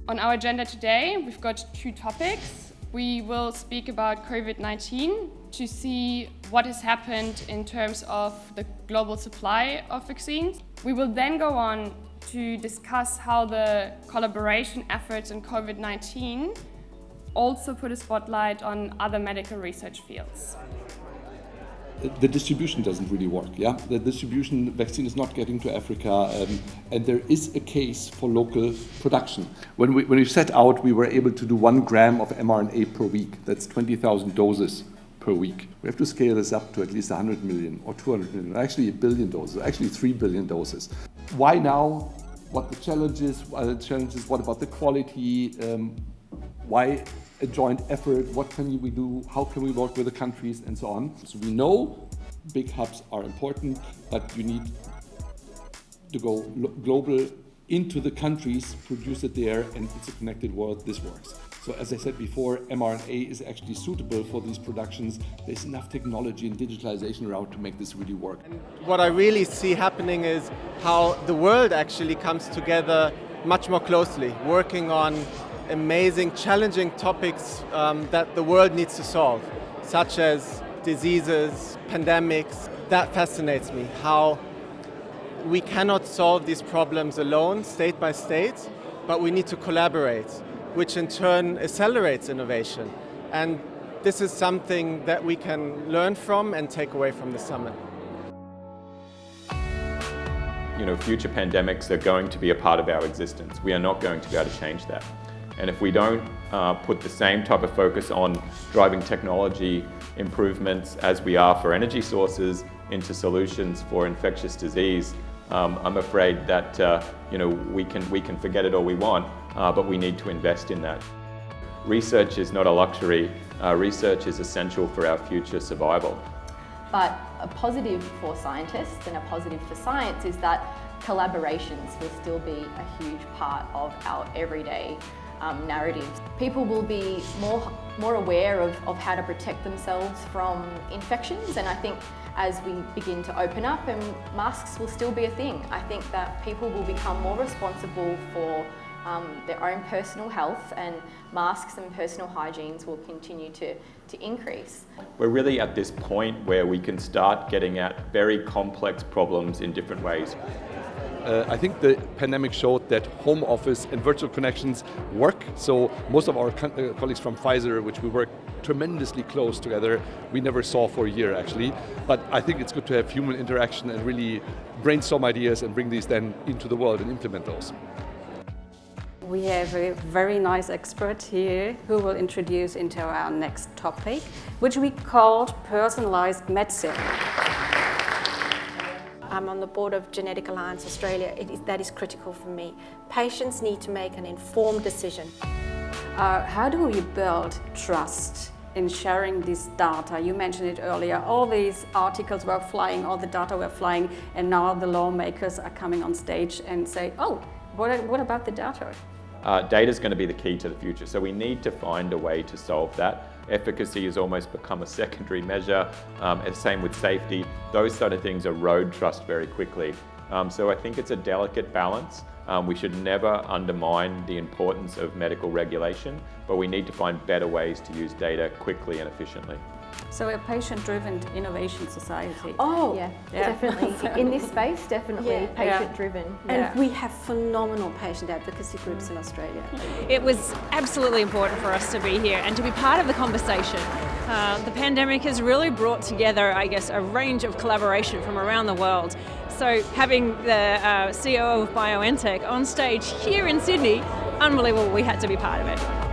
On our agenda today, we've got two topics. We will speak about COVID-19 to see what has happened in terms of the global supply of vaccines. We will then go on to discuss how the collaboration efforts in COVID-19 also put a spotlight on other medical research fields. The distribution doesn't really work, yeah? The distribution vaccine is not getting to Africa, and there is a case for local production. When we set out, we were able to do 1 gram of mRNA per week. That's 20,000 doses per week. We have to scale this up to at least 100 million or 200 million, actually 1 billion doses, actually 3 billion doses. Why now? What the challenges? What about the quality? Why a joint effort? What can we do? How can we work with the countries and so on? So we know big hubs are important, but you need to go global into the countries, produce it there, and it's a connected world. This works. So as I said before, mRNA is actually suitable for these productions. There's enough technology and digitalization around to make this really work. And what I really see happening is how the world actually comes together much more closely, working on amazing, challenging topics that the world needs to solve, such as diseases, pandemics. That fascinates me, how we cannot solve these problems alone, state by state, but we need to collaborate, which in turn accelerates innovation. And this is something that we can learn from and take away from the summit. Future pandemics are going to be a part of our existence. We are not going to be able to change that. And if we don't put the same type of focus on driving technology improvements as we are for energy sources into solutions for infectious disease, I'm afraid that we can forget it all we want, but we need to invest in that. Research is not a luxury. Research is essential for our future survival. But a positive for scientists and a positive for science is that collaborations will still be a huge part of our everyday narratives. People will be more aware of how to protect themselves from infections, and I think as we begin to open up, and masks will still be a thing, I think that people will become more responsible for their own personal health, and masks and personal hygienes will continue to increase. We're really at this point where we can start getting at very complex problems in different ways. I think the pandemic showed that home office and virtual connections work. So most of our colleagues from Pfizer, which we work tremendously close together, we never saw for a year actually. But I think it's good to have human interaction and really brainstorm ideas and bring these then into the world and implement those. We have a very nice expert here who will introduce into our next topic, which we called personalized medicine. I'm on the board of Genetic Alliance Australia. That is critical for me. Patients need to make an informed decision. How do we build trust in sharing this data? You mentioned it earlier. All these articles were flying, all the data were flying, and now the lawmakers are coming on stage and say, oh, what about the data? Data is going to be the key to the future, so we need to find a way to solve that. Efficacy has almost become a secondary measure, and same with safety. Those sort of things erode trust very quickly. So I think it's a delicate balance. We should never undermine the importance of medical regulation, but we need to find better ways to use data quickly and efficiently. So a patient-driven innovation society. Oh, yeah. Definitely. In this space, definitely patient-driven. And we have phenomenal patient advocacy groups in Australia. It was absolutely important for us to be here and to be part of the conversation. The pandemic has really brought together, I guess, a range of collaboration from around the world. So having the COO of BioNTech on stage here in Sydney, unbelievable, we had to be part of it.